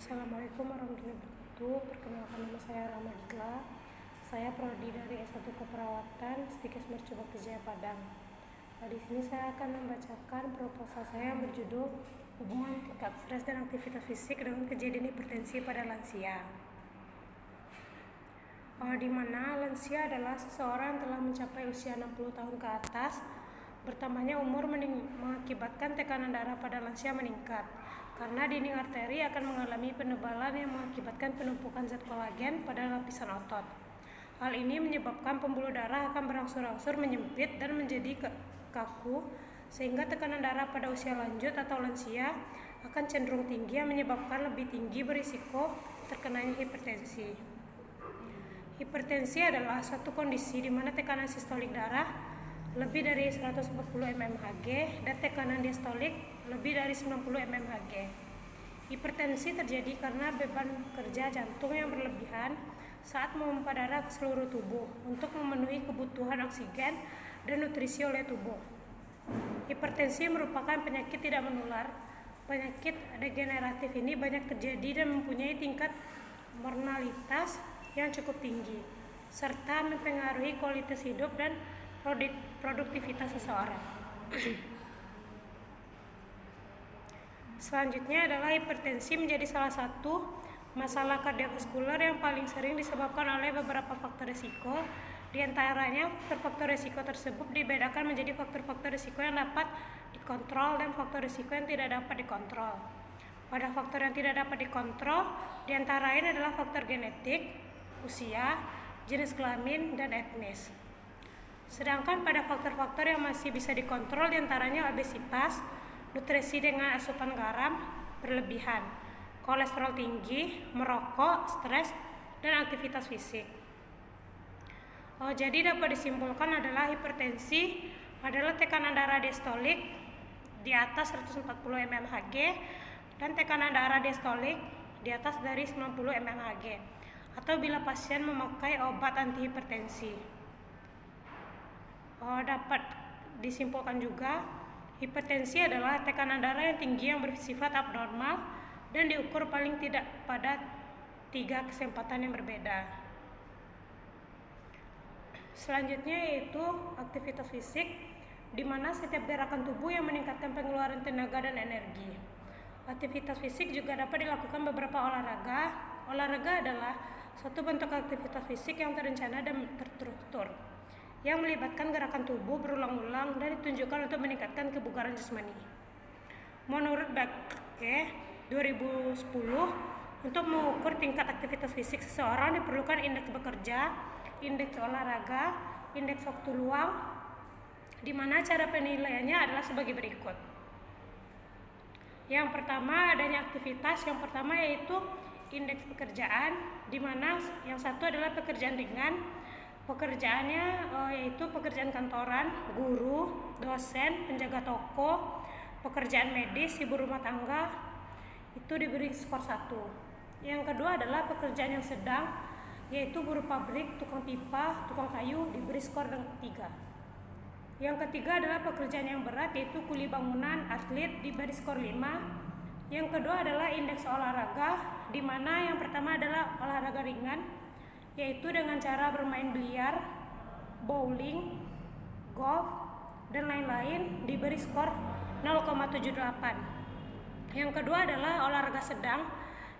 Assalamualaikum warahmatullahi wabarakatuh. Perkenalkan, nama saya Ramadila. Saya prodi dari S1 Keperawatan Stikes Mercubuak Jaya Padang. Di sini saya akan membacakan proposal saya yang berjudul Hubungan tingkat stres dan aktivitas fisik dengan kejadian hipertensi pada lansia. Di mana lansia adalah seseorang yang telah mencapai usia 60 tahun ke atas. Bertambahnya umur mengakibatkan tekanan darah pada lansia meningkat, karena dinding arteri akan mengalami penebalan yang mengakibatkan penumpukan zat kolagen pada lapisan otot. Hal ini menyebabkan pembuluh darah akan berangsur-angsur menyempit dan menjadi kaku, sehingga tekanan darah pada usia lanjut atau lansia akan cenderung tinggi yang menyebabkan lebih tinggi berisiko terkenanya hipertensi. Hipertensi adalah suatu kondisi di mana tekanan sistolik darah lebih dari 140 mmHg dan tekanan diastolik lebih dari 90 mmHg. Hipertensi terjadi karena beban kerja jantung yang berlebihan saat memompa darah ke seluruh tubuh untuk memenuhi kebutuhan oksigen dan nutrisi oleh tubuh. Hipertensi merupakan penyakit tidak menular. Penyakit degeneratif ini banyak terjadi dan mempunyai tingkat mortalitas yang cukup tinggi, serta mempengaruhi kualitas hidup dan produktivitas seseorang. Selanjutnya adalah hipertensi menjadi salah satu masalah kardiovaskular yang paling sering disebabkan oleh beberapa faktor risiko. Di antaranya, faktor risiko tersebut dibedakan menjadi faktor-faktor risiko yang dapat dikontrol dan faktor risiko yang tidak dapat dikontrol. Pada faktor yang tidak dapat dikontrol, di antara lain adalah faktor genetik, usia, jenis kelamin, dan etnis. Sedangkan pada faktor-faktor yang masih bisa dikontrol diantaranya obesitas, nutrisi dengan asupan garam berlebihan, kolesterol tinggi, merokok, stres, dan aktivitas fisik. Jadi dapat disimpulkan adalah hipertensi adalah tekanan darah diastolik di atas 140 mmHg dan tekanan darah diastolik di atas dari 90 mmHg, atau bila pasien memakai obat antihipertensi. Dapat disimpulkan juga hipertensi adalah tekanan darah yang tinggi yang bersifat abnormal dan diukur paling tidak pada 3 kesempatan yang berbeda. Selanjutnya yaitu aktivitas fisik, di mana setiap gerakan tubuh yang meningkatkan pengeluaran tenaga dan energi. Aktivitas fisik juga dapat dilakukan beberapa olahraga. Olahraga adalah suatu bentuk aktivitas fisik yang terencana dan terstruktur, yang melibatkan gerakan tubuh berulang-ulang dan ditunjukkan untuk meningkatkan kebugaran jasmani. Menurut Backe 2010, untuk mengukur tingkat aktivitas fisik seseorang diperlukan indeks bekerja, indeks olahraga, indeks waktu luang, di mana cara penilaiannya adalah sebagai berikut. Yang pertama, adanya aktivitas. Yang pertama yaitu indeks pekerjaan, di mana yang satu adalah pekerjaan ringan. Pekerjaannya yaitu pekerjaan kantoran, guru, dosen, penjaga toko, pekerjaan medis, ibu rumah tangga, itu diberi skor 1. Yang kedua adalah pekerjaan yang sedang, yaitu buruh pabrik, tukang pipa, tukang kayu, diberi skor 3. Yang ketiga adalah pekerjaan yang berat, yaitu kuli bangunan, atlet, diberi skor 5. Yang kedua adalah indeks olahraga, di mana yang pertama adalah olahraga ringan, yaitu dengan cara bermain biliar, bowling, golf, dan lain-lain, diberi skor 0,78. Yang kedua adalah olahraga sedang,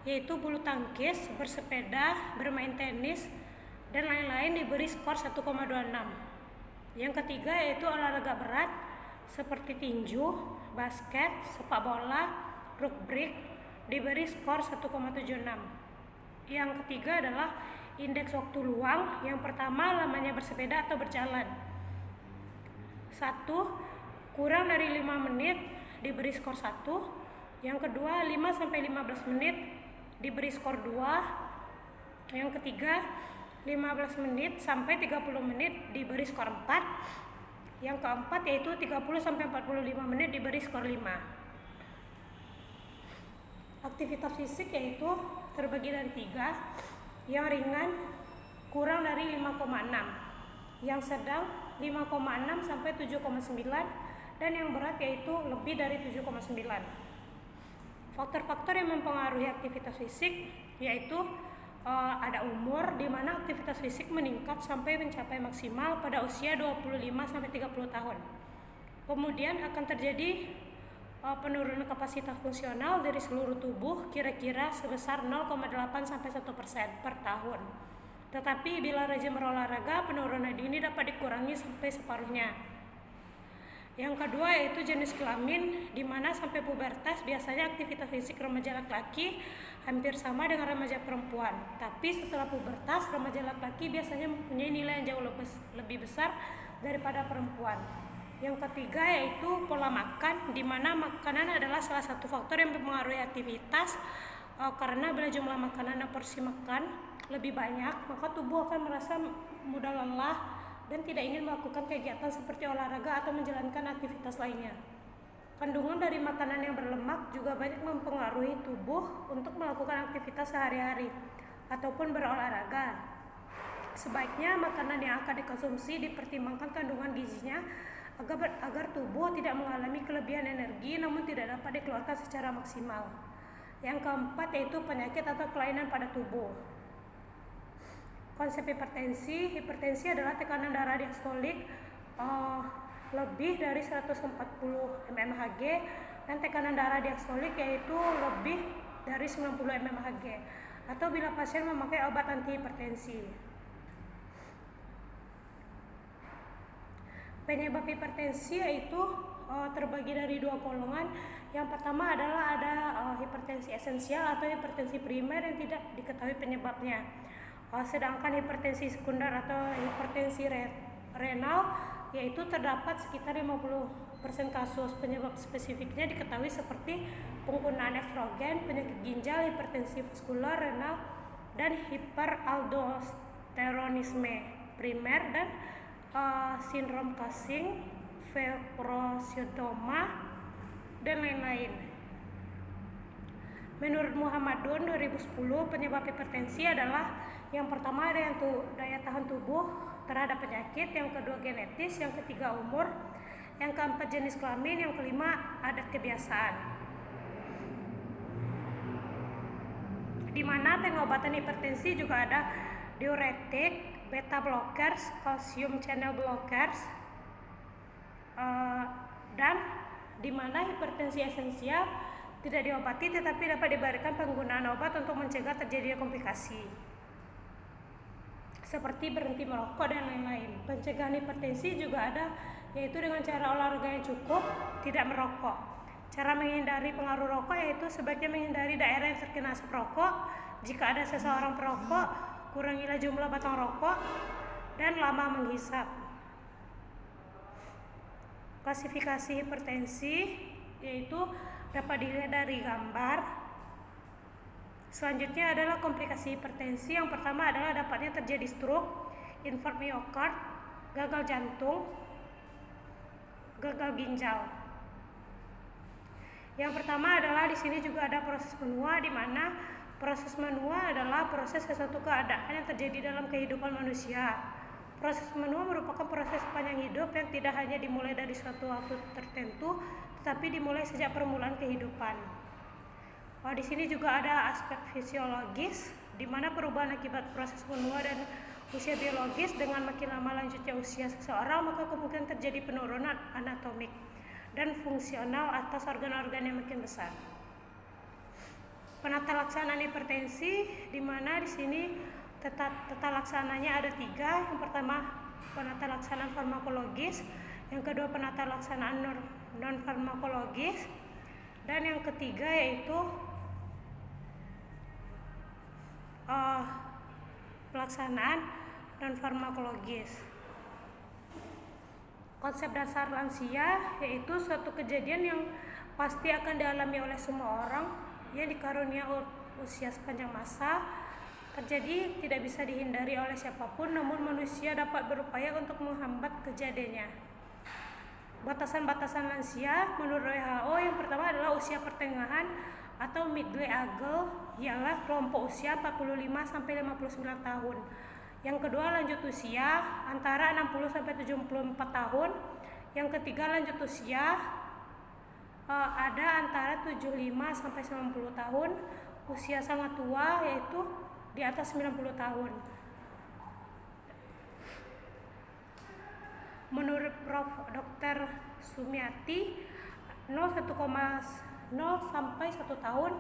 yaitu bulu tangkis, bersepeda, bermain tenis, dan lain-lain, diberi skor 1,26. Yang ketiga yaitu olahraga berat seperti tinju, basket, sepak bola, rugby, diberi skor 1,76. Yang ketiga adalah indeks waktu luang. Yang pertama lamanya bersepeda atau berjalan. 1. Kurang dari 5 menit diberi skor 1. Yang kedua 5-15 menit diberi skor 2. Yang ketiga 15 menit sampai 30 menit diberi skor 4. Yang keempat yaitu 30-45 menit diberi skor 5. Aktivitas fisik yaitu terbagi dari 3. Yang ringan kurang dari 5,6, yang sedang 5,6 sampai 7,9, dan yang berat yaitu lebih dari 7,9. Faktor-faktor yang mempengaruhi aktivitas fisik yaitu ada umur, di mana aktivitas fisik meningkat sampai mencapai maksimal pada usia 25-30 tahun. Kemudian akan terjadi penurunan kapasitas fungsional dari seluruh tubuh kira-kira sebesar 0,8-1% per tahun. Tetapi bila rajin berolahraga, penurunan ini dapat dikurangi sampai separuhnya. Yang kedua yaitu jenis kelamin, di mana sampai pubertas biasanya aktivitas fisik remaja laki-laki hampir sama dengan remaja perempuan. Tapi setelah pubertas, remaja laki-laki biasanya mempunyai nilai yang jauh lebih besar daripada perempuan. Yang ketiga yaitu pola makan, di mana makanan adalah salah satu faktor yang mempengaruhi aktivitas. Karena bila jumlah makanan dan porsi makan lebih banyak, maka tubuh akan merasa mudah lelah dan tidak ingin melakukan kegiatan seperti olahraga atau menjalankan aktivitas lainnya. Kandungan dari makanan yang berlemak juga banyak mempengaruhi tubuh untuk melakukan aktivitas sehari-hari ataupun berolahraga. Sebaiknya makanan yang akan dikonsumsi dipertimbangkan kandungan gizinya agar tubuh tidak mengalami kelebihan energi namun tidak dapat dikeluarkan secara maksimal. Yang keempat yaitu penyakit atau kelainan pada tubuh. Konsep hipertensi adalah tekanan darah diastolik lebih dari 140 mmHg dan tekanan darah diastolik yaitu lebih dari 90 mmHg, atau bila pasien memakai obat antihipertensi. Penyebab hipertensi yaitu terbagi dari dua golongan. Yang pertama adalah ada hipertensi esensial atau hipertensi primer yang tidak diketahui penyebabnya. Sedangkan hipertensi sekunder atau hipertensi renal yaitu terdapat sekitar 50% kasus. Penyebab spesifiknya diketahui seperti penggunaan estrogen, penyakit ginjal, hipertensi vaskular, renal, dan hiperaldosteronisme primer, dan sindrom Cushing, Febrositoma, dan lain-lain. Menurut Muhammadun 2010, penyebab hipertensi adalah yang pertama ada yang daya tahan tubuh terhadap penyakit, yang kedua genetis, yang ketiga umur, yang keempat jenis kelamin, yang kelima adat kebiasaan. Di mana pengobatan hipertensi juga ada diuretik, beta blockers, calcium channel blockers, dan di mana hipertensi esensial tidak diobati tetapi dapat diberikan penggunaan obat untuk mencegah terjadinya komplikasi seperti berhenti merokok dan lain-lain. Pencegahan hipertensi juga ada, yaitu dengan cara olahraga yang cukup, tidak merokok. Cara menghindari pengaruh rokok yaitu sebaiknya menghindari daerah yang terkena asap rokok. Jika ada seseorang perokok, kurangilah jumlah batang rokok dan lama menghisap. Klasifikasi hipertensi yaitu dapat dilihat dari gambar. Selanjutnya adalah komplikasi hipertensi. Yang pertama adalah dapatnya terjadi stroke, infark miokard, gagal jantung, gagal ginjal. Yang pertama adalah di sini juga ada proses menua, di mana proses menua adalah proses sesuatu keadaan yang terjadi dalam kehidupan manusia. Proses menua merupakan proses sepanjang hidup yang tidak hanya dimulai dari suatu waktu tertentu, tetapi dimulai sejak permulaan kehidupan. Di sini juga ada aspek fisiologis, di mana perubahan akibat proses menua dan usia biologis. Dengan makin lama lanjutnya usia seseorang, maka kemungkinan terjadi penurunan anatomik dan fungsional atas organ-organ yang makin besar. Penata laksanaan hipertensi, di mana di sini tata laksananya ada 3. Yang pertama penata laksanaan farmakologis, yang kedua penata laksanaan non farmakologis, dan yang ketiga yaitu pelaksanaan non farmakologis. Konsep dasar lansia yaitu suatu kejadian yang pasti akan dialami oleh semua orang yang dikarunia usia sepanjang masa. Terjadi tidak bisa dihindari oleh siapapun, namun manusia dapat berupaya untuk menghambat kejadiannya. Batasan-batasan lansia menurut WHO, yang pertama adalah usia pertengahan atau midway age, ialah kelompok usia 45-59 tahun. Yang kedua lanjut usia antara 60-74 tahun. Yang ketiga lanjut usia ada antara 75 sampai 90 tahun. Usia sangat tua yaitu di atas 90 tahun. Menurut Prof. Dr. Sumiati, 0 sampai 1 tahun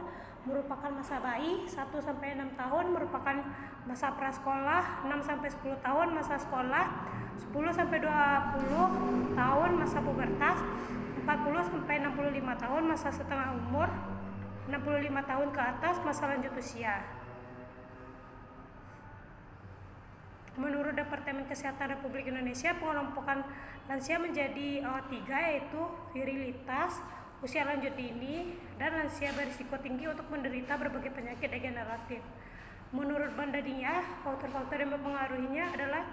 merupakan masa bayi, 1 sampai 6 tahun merupakan masa prasekolah, 6 sampai 10 tahun masa sekolah, 10 sampai 20 tahun masa pubertas, 40 sampai 65 tahun masa setengah umur, 65 tahun ke atas masa lanjut usia. Menurut Departemen Kesehatan Republik Indonesia, pengelompokan lansia menjadi 3, yaitu virilitas, usia lanjut dini, dan lansia berisiko tinggi untuk menderita berbagai penyakit degeneratif. Menurut Bandadiyah, faktor-faktor yang mempengaruhinya adalah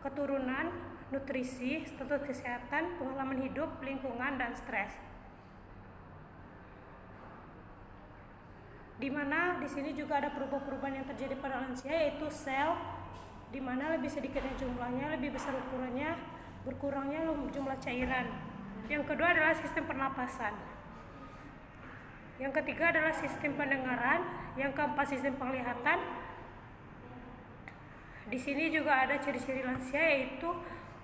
keturunan, nutrisi, status kesehatan, pengalaman hidup, lingkungan, dan stres. Di mana di sini juga ada perubahan-perubahan yang terjadi pada lansia, yaitu sel, di mana lebih sedikitnya jumlahnya, lebih besar ukurannya, berkurangnya jumlah cairan. Yang kedua adalah sistem pernapasan. Yang ketiga adalah sistem pendengaran. Yang keempat sistem penglihatan. Di sini juga ada ciri-ciri lansia, yaitu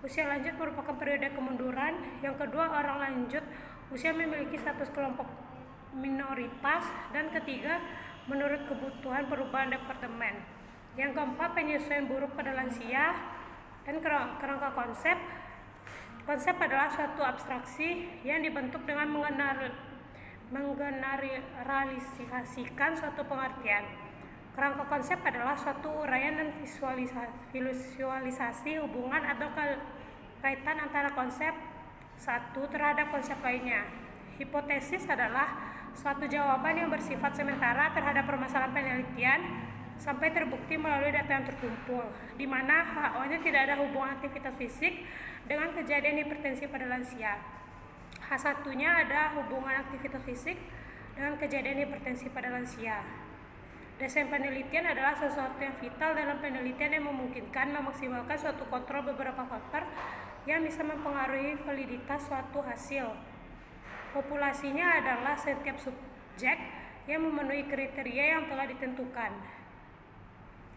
usia lanjut merupakan periode kemunduran. Yang kedua, orang lanjut usia memiliki status kelompok minoritas. Dan ketiga, menurut kebutuhan perubahan departemen. Yang keempat, penyesuaian buruk pada lansia. Dan kerangka konsep. Konsep adalah suatu abstraksi yang dibentuk dengan menggeneralisasikan suatu pengertian. Kerangka konsep adalah suatu uraian dan visualisasi hubungan atau kaitan antara konsep satu terhadap konsep lainnya. Hipotesis adalah suatu jawaban yang bersifat sementara terhadap permasalahan penelitian sampai terbukti melalui data yang terkumpul, di mana HO-nya tidak ada hubungan aktivitas fisik dengan kejadian hipertensi pada lansia. H1-nya ada hubungan aktivitas fisik dengan kejadian hipertensi pada lansia. Desain penelitian adalah sesuatu yang vital dalam penelitian yang memungkinkan memaksimalkan suatu kontrol beberapa faktor yang bisa mempengaruhi validitas suatu hasil. Populasinya adalah setiap subjek yang memenuhi kriteria yang telah ditentukan.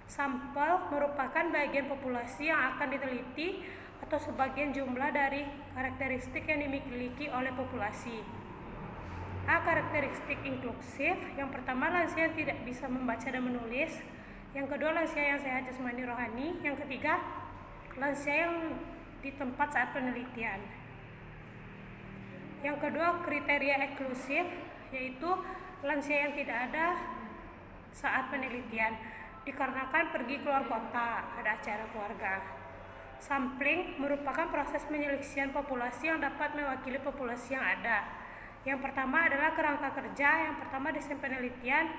Sampel merupakan bagian populasi yang akan diteliti atau sebagian jumlah dari karakteristik yang dimiliki oleh populasi. A. Karakteristik inklusif. Yang pertama, lansia yang tidak bisa membaca dan menulis. Yang kedua, lansia yang sehat jasmani rohani. Yang ketiga, lansia yang di tempat saat penelitian. Yang kedua, kriteria eksklusif, yaitu lansia yang tidak ada saat penelitian dikarenakan pergi keluar kota, ada acara keluarga. Sampling merupakan proses penyeleksian populasi yang dapat mewakili populasi yang ada. Yang pertama adalah kerangka kerja. Yang pertama, desain penelitian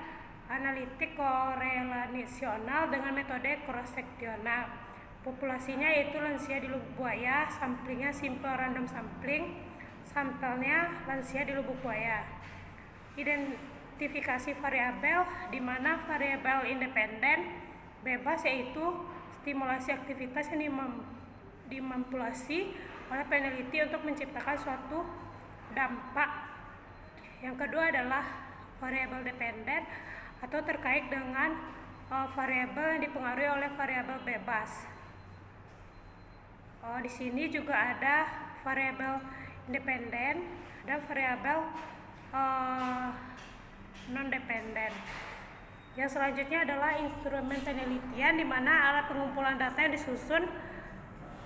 analitik korelasional dengan metode cross-seksional. Populasinya yaitu lansia di Lubuk Buaya. Samplingnya simple random sampling. Sampelnya lansia di Lubuk Buaya. Identifikasi variabel, di mana variabel independen bebas, yaitu stimulasi aktivitas yang dimanipulasi oleh peneliti untuk menciptakan suatu dampak. Yang kedua adalah variabel dependen atau terkait dengan variabel yang dipengaruhi oleh variabel bebas. Di sini juga ada variabel independen dan variabel non-dependen. Yang selanjutnya adalah instrumen penelitian, di mana alat pengumpulan data yang disusun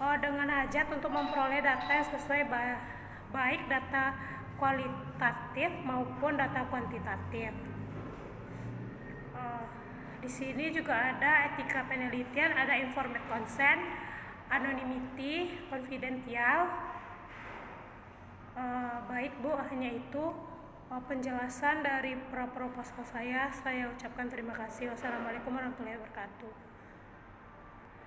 dengan hajat untuk memperoleh data yang sesuai, baik data kualitatif maupun data kuantitatif. Di sini juga ada etika penelitian, ada informed consent, anonymity, confidential. Baik Bu, hanya itu penjelasan dari proposal saya ucapkan terima kasih. Wassalamualaikum warahmatullahi wabarakatuh.